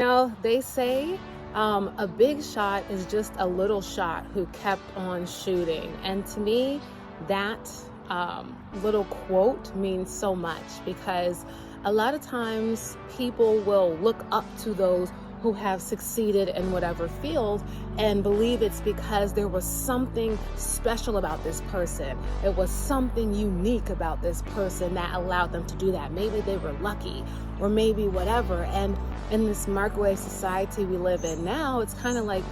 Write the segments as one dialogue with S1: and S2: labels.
S1: Now, they say a big shot is just a little shot who kept on shooting. And to me, that little quote means so much because a lot of times people will look up to those who have succeeded in whatever field and believe it's because there was something special about this person. It was something unique about this person that allowed them to do that. Maybe they were lucky or maybe whatever. And in this microwave society we live in now, it's kind of like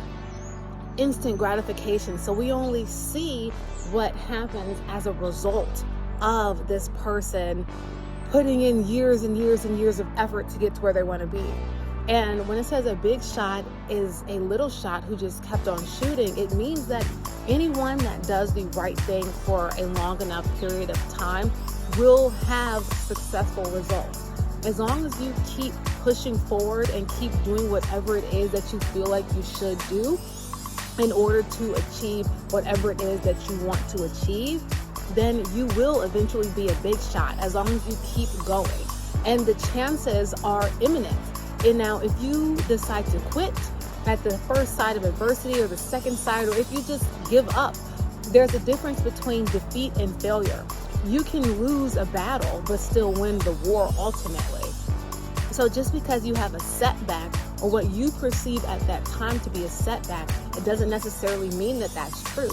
S1: instant gratification. So we only see what happens as a result of this person putting in years and years and years of effort to get to where they want to be. And when it says a big shot is a little shot who just kept on shooting, it means that anyone that does the right thing for a long enough period of time will have successful results. As long as you keep pushing forward and keep doing whatever it is that you feel like you should do in order to achieve whatever it is that you want to achieve, then you will eventually be a big shot as long as you keep going. And the chances are imminent. And now, if you decide to quit at the first side of adversity or the second side, or if you just give up, there's a difference between defeat and failure. You can lose a battle, but still win the war ultimately. So just because you have a setback or what you perceive at that time to be a setback, it doesn't necessarily mean that that's true.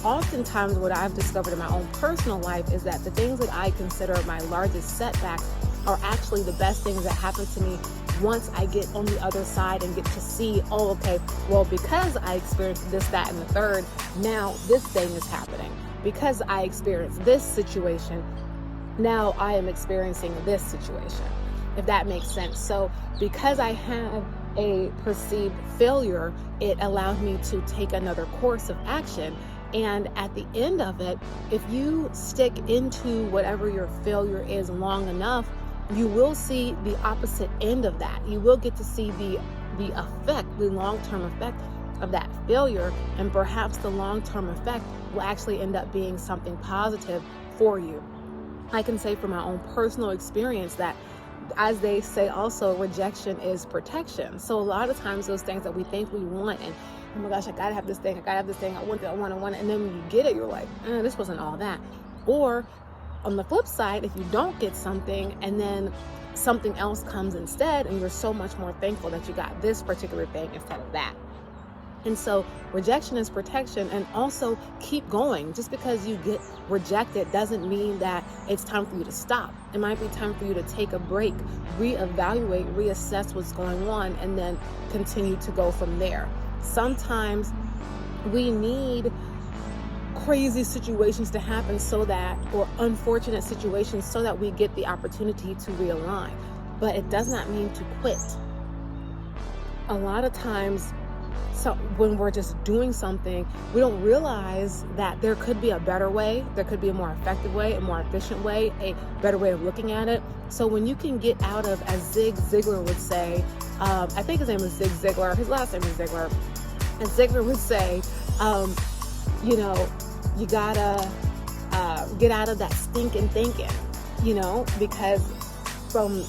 S1: Oftentimes, what I've discovered in my own personal life is that the things that I consider my largest setbacks are actually the best things that happen to me once I get on the other side and get to see, oh, okay, well, because I experienced this, that, and the third, now this thing is happening. Because I experienced this situation, now I am experiencing this situation, if that makes sense. So because I have a perceived failure, it allowed me to take another course of action. And at the end of it, if you stick into whatever your failure is long enough, you will see the opposite end of that. You will get to see the effect, the long-term effect of that failure, and perhaps the long-term effect will actually end up being something positive for you. I can say from my own personal experience that, as they say also, rejection is protection. So a lot of times those things that we think we want, and oh my gosh, I gotta have this thing, I want it, and then when you get it, you're like, this wasn't all that. Or on the flip side, if you don't get something and then something else comes instead, and you're so much more thankful that you got this particular thing instead of that. And so rejection is protection. And also keep going. Just because you get rejected doesn't mean that it's time for you to stop. It might be time for you to take a break, reevaluate, reassess what's going on, and then continue to go from there. Sometimes we need crazy situations to happen or unfortunate situations so that we get the opportunity to realign. But it does not mean to quit. A lot of times, so when we're just doing something, we don't realize that there could be a better way, there could be a more effective way, a more efficient way, a better way of looking at it. So when you can get out of, as Zig Ziglar would say, I think his name is Zig Ziglar, his last name is Ziglar, and Ziglar would say, you gotta get out of that stinking thinking, because from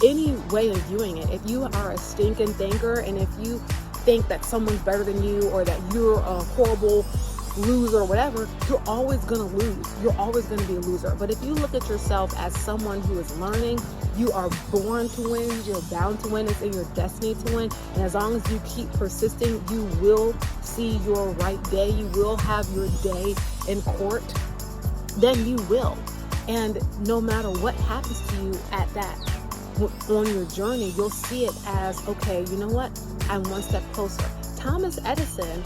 S1: any way of viewing it, if you are a stinking thinker and if you think that someone's better than you or that you're a horrible loser or whatever, you're always going to lose. You're always going to be a loser. But if you look at yourself as someone who is learning, you are born to win, you're bound to win, it's in your destiny to win. And as long as you keep persisting, you will see your right day. You will have your day in court. Then you will. And no matter what happens to you at that, on your journey, you'll see it as, okay, you know what? I'm one step closer. Thomas Edison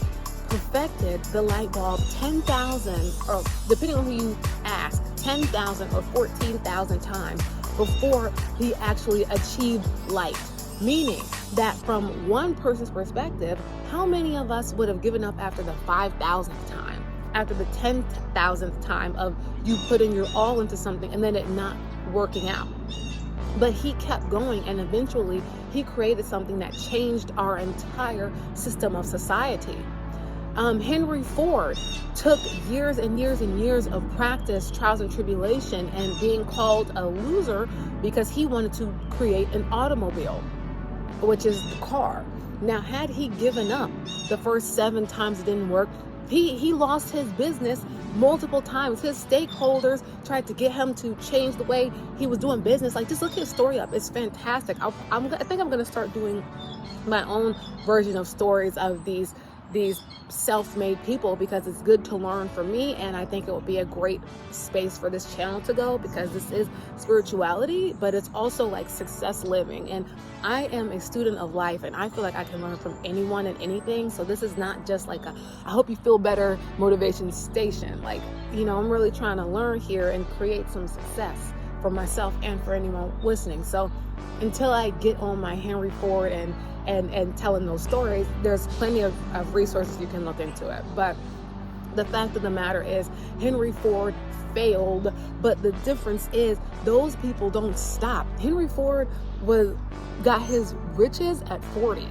S1: perfected the light bulb 10,000, or depending on who you ask, 10,000 or 14,000 times before he actually achieved light. Meaning that from one person's perspective, how many of us would have given up after the 5,000th time, after the 10,000th time of you putting your all into something and then it not working out? But he kept going, and eventually he created something that changed our entire system of society. Henry Ford took years and years and years of practice, trials and tribulation, and being called a loser because he wanted to create an automobile. which is the car. Now, had he given up the first 7 times it didn't work, he lost his business multiple times. His stakeholders tried to get him to change the way he was doing business. Like, just look his story up. It's fantastic. I think I'm going to start doing my own version of stories of these self-made people, because it's good to learn from me, and I think it will be a great space for this channel to go, because this is spirituality, but it's also like success living, and I am a student of life, and I feel like I can learn from anyone and anything. So this is not just like a I hope you feel better motivation station. Like, I'm really trying to learn here and create some success for myself and for anyone listening. So until I get on my Henry Ford and telling those stories, there's plenty of resources you can look into it. But the fact of the matter is, Henry Ford failed, but the difference is those people don't stop. Henry Ford got his riches at 40.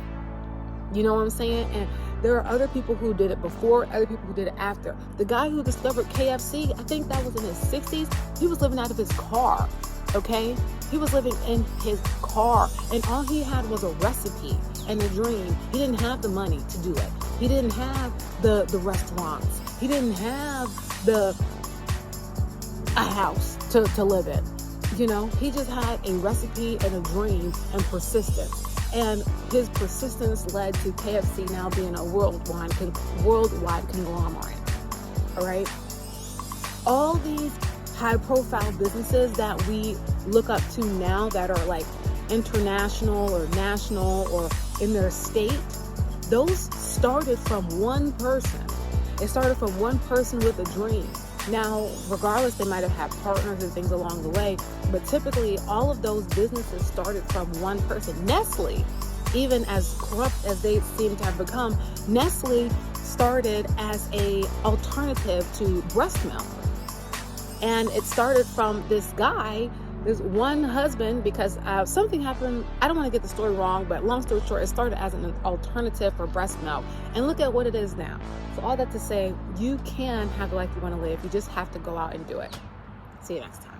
S1: You know what I'm saying? And there are other people who did it before, other people who did it after. The guy who discovered KFC, I think that was in his 60s, he was living out of his car, okay? He was living in his car, and all he had was a recipe and a dream. He didn't have the money to do it. He didn't have the restaurants. He didn't have a house to live in. He just had a recipe and a dream and persistence. And his persistence led to KFC now being a worldwide conglomerate. All right? All these high-profile businesses that we look up to now that are like international or national or in their state, those started from one person. It started from one person with a dream. Now, regardless, they might have had partners and things along the way, but typically all of those businesses started from one person. Nestle, even as corrupt as they seem to have become, Nestle started as an alternative to breast milk. And it started from this guy, this one husband, because something happened. I don't want to get the story wrong, but long story short, it started as an alternative for breast milk. And look at what it is now. So all that to say, you can have the life you want to live. You just have to go out and do it. See you next time.